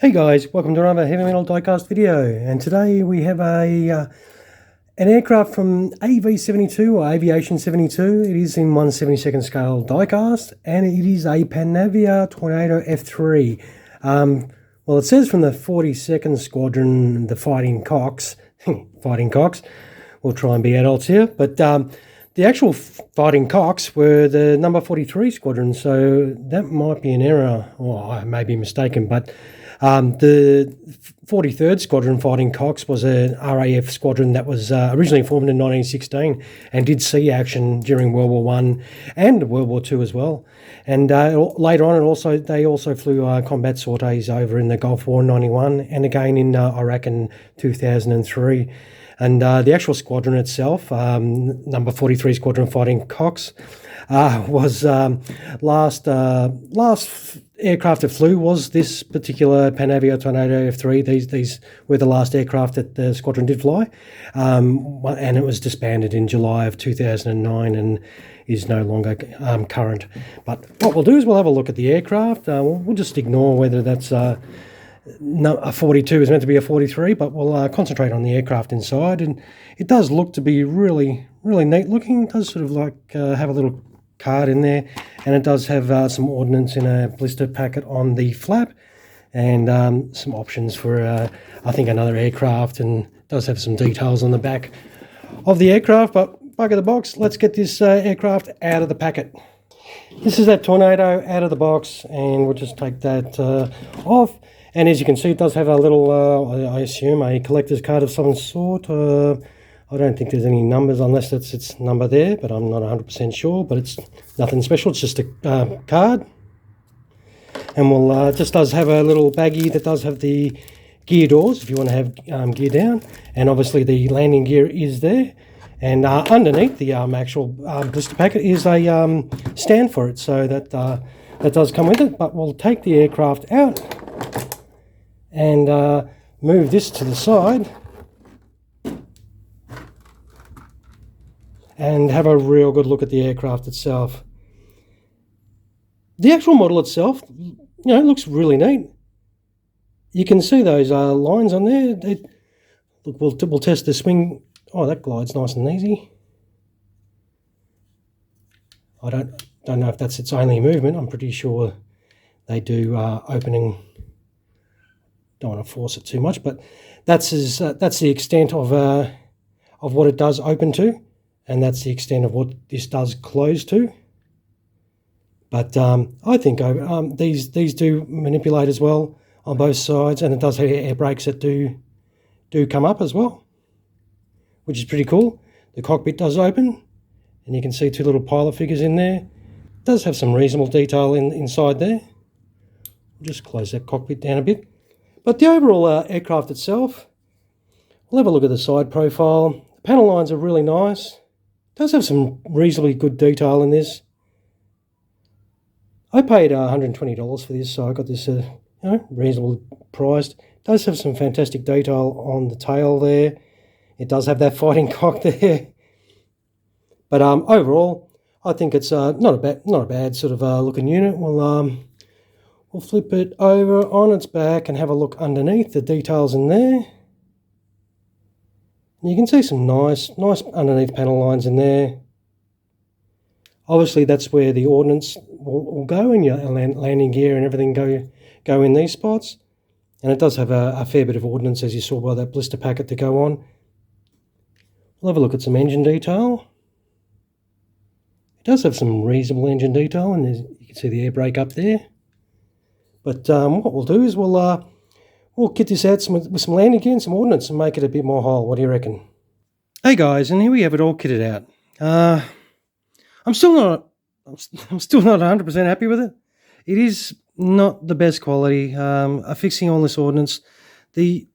Hey guys, welcome to another heavy metal diecast video, and today we have an aircraft from AV72 or Aviation 72. It is in 1/72nd scale diecast, and it is a Panavia Tornado F3. Well, it says from the 42nd Squadron, the Fighting Cocks. Fighting Cocks. We'll try and be adults here, but the actual Fighting Cocks were the number 43 Squadron, so that might be an error, or I may be mistaken, but the 43rd Squadron Fighting Cocks was an RAF squadron that was originally formed in 1916 and did see action during World War I and World War II as well. And later on, they also flew combat sorties over in the Gulf War in 91 and again in Iraq in 2003. And the actual squadron itself, number 43 Squadron Fighting Cocks, was last aircraft it flew was this particular Panavia Tornado F3. These were the last aircraft that the squadron did fly, and it was disbanded in July of 2009 and is no longer current. But what we'll do is we'll have a look at the aircraft. We'll just ignore whether that's a 42 is meant to be a 43, but we'll concentrate on the aircraft inside, and it does look to be really neat looking. It does sort of like have a little card in there, and it does have some ordnance in a blister packet on the flap, and some options for I think another aircraft, and it does have some details on the back of the aircraft. But bug of the box, let's get this aircraft out of the packet. This is that Tornado out of the box, and we'll just take that off. And as you can see, it does have a little, I assume, a collector's card of some sort. I don't think there's any numbers unless it's its number there, but I'm not 100% sure. But it's nothing special, it's just a card. And we'll just does have a little baggie that does have the gear doors if you want to have gear down. And obviously the landing gear is there. And underneath the actual blister packet is a stand for it, so that does come with it. But we'll take the aircraft out and move this to the side and have a real good look at the aircraft itself. The actual model itself, it looks really neat. You can see those lines on there. Look, we'll test the swing. Oh, that glides nice and easy. I don't know if that's its only movement. I'm pretty sure they do opening. Don't want to force it too much, but that's the extent of what it does open to, and that's the extent of what this does close to. But I think these do manipulate as well on both sides, and it does have air brakes that do come up as well, which is pretty cool. The cockpit does open, and you can see two little pilot figures in there. It does have some reasonable detail inside there. We'll just close that cockpit down a bit. But the overall aircraft itself, we'll have a look at the side profile. The panel lines are really nice. It does have some reasonably good detail in this. I paid $120 for this, so I got this reasonably priced. It does have some fantastic detail on the tail there. It does have that fighting cock there. But overall, I think it's not a bad sort of looking unit. We'll flip it over on its back and have a look underneath the details in there. And you can see some nice underneath panel lines in there. Obviously, that's where the ordnance will go, and your landing gear and everything go in these spots. And it does have a fair bit of ordnance, as you saw by that blister packet to go on. We'll have a look at some engine detail. It does have some reasonable engine detail, and you can see the air brake up there. But what we'll do is we'll kit this out with some landing gear and some ordnance and make it a bit more whole. What do you reckon? Hey guys, and here we have it all kitted out. I'm still not 100% happy with it. It is not the best quality. Fixing all this ordnance. The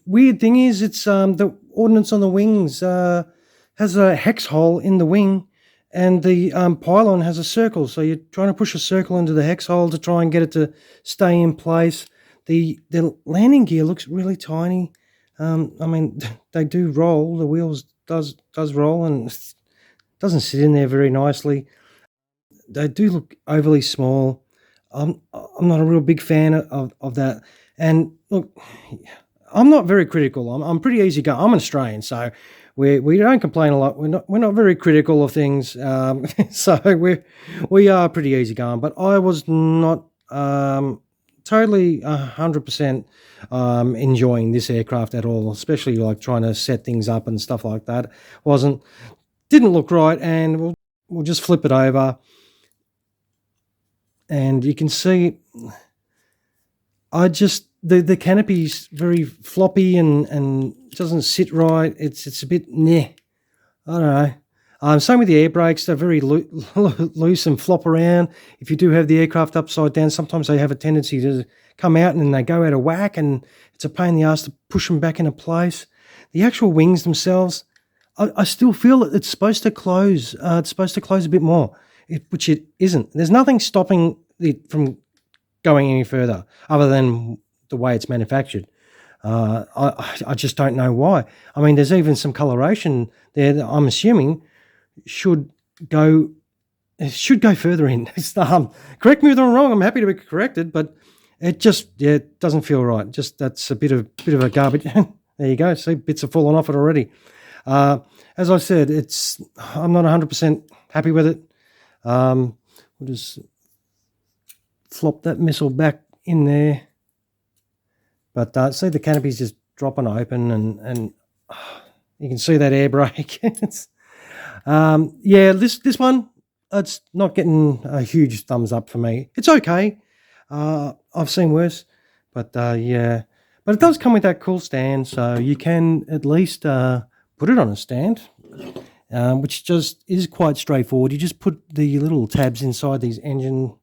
weird thing is it's the ordnance on the wings has a hex hole in the wing. And the pylon has a circle, so you're trying to push a circle into the hex hole to try and get it to stay in place. The landing gear looks really tiny. I mean, they do roll. The wheels does roll, and it doesn't sit in there very nicely. They do look overly small. I'm not a real big fan of that. And look, I'm not very critical. I'm pretty easy going. I'm an Australian, so we don't complain a lot. We're not very critical of things. So we are pretty easy going. But I was not totally 100% enjoying this aircraft at all, especially like trying to set things up and stuff like that. Didn't look right, and we'll just flip it over, and you can see the canopy's very floppy and doesn't sit right. It's a bit I don't know. Same with the air brakes. They're very loose and flop around. If you do have the aircraft upside down, sometimes they have a tendency to come out and then they go out of whack, and it's a pain in the ass to push them back into place. The actual wings themselves, I still feel that it's supposed to close. It's supposed to close a bit more, which it isn't. There's nothing stopping it from going any further other than the way it's manufactured. I just don't know why. I mean, there's even some coloration there that I'm assuming should go further in. Correct me if I'm wrong. I'm happy to be corrected, but it just it doesn't feel right. Just that's a bit of a garbage. There you go. See, bits have fallen off it already. As I said, I'm not 100% happy with it. We'll just flop that missile back in there. But see, the canopy's just dropping open, and you can see that air brake. Yeah, this one, it's not getting a huge thumbs up for me. It's okay. I've seen worse, but yeah. But it does come with that cool stand, so you can at least put it on a stand, which just is quite straightforward. You just put the little tabs inside these engine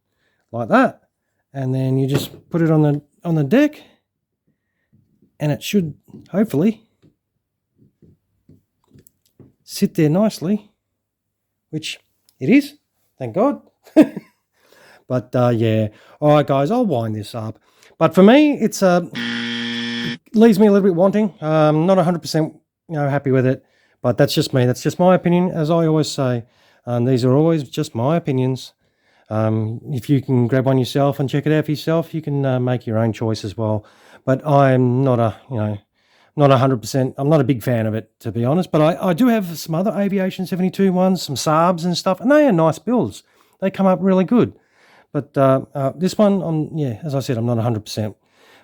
like that, and then you just put it on the deck, and it should hopefully sit there nicely, which it is, thank God. But yeah, all right, guys, I'll wind this up. But for me, it leaves me a little bit wanting. Not 100% happy with it, but that's just me. That's just my opinion, as I always say. These are always just my opinions. If you can grab one yourself and check it out for yourself, you can make your own choice as well. But I'm not not 100%. I'm not a big fan of it, to be honest. But I do have some other Aviation 72 ones, some Saabs and stuff, and they are nice builds. They come up really good. But this one, as I said, I'm not 100%.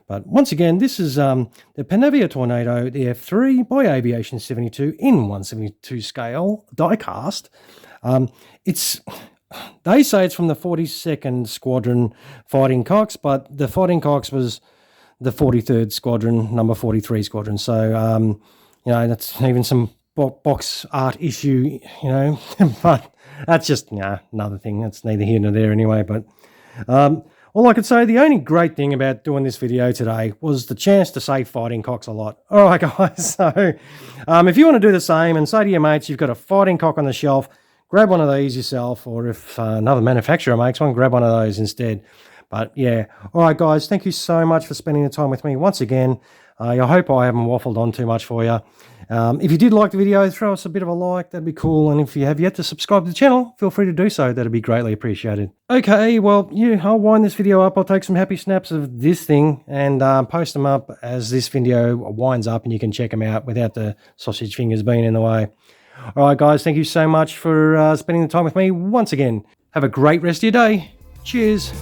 But once again, this is the Panavia Tornado, the F3 by Aviation 72 in 1/72 scale die-cast. They say it's from the 42nd Squadron fighting cocks, but the fighting cocks was the 43rd Squadron, number 43 Squadron. So, that's even some box art issue, but that's just another thing. That's neither here nor there anyway. But all I could say, the only great thing about doing this video today was the chance to say fighting cocks a lot. All right, guys. So if you want to do the same and say to your mates you've got a fighting cock on the shelf, grab one of these yourself, or if another manufacturer makes one, grab one of those instead. But yeah, all right, guys, thank you so much for spending the time with me once again. I hope I haven't waffled on too much for you. If you did like the video, throw us a bit of a like. That'd be cool. And if you have yet to subscribe to the channel, feel free to do so. That'd be greatly appreciated. Okay, well, I'll wind this video up. I'll take some happy snaps of this thing and post them up as this video winds up, and you can check them out without the sausage fingers being in the way. All right, guys, thank you so much for spending the time with me once again. Have a great rest of your day. Cheers.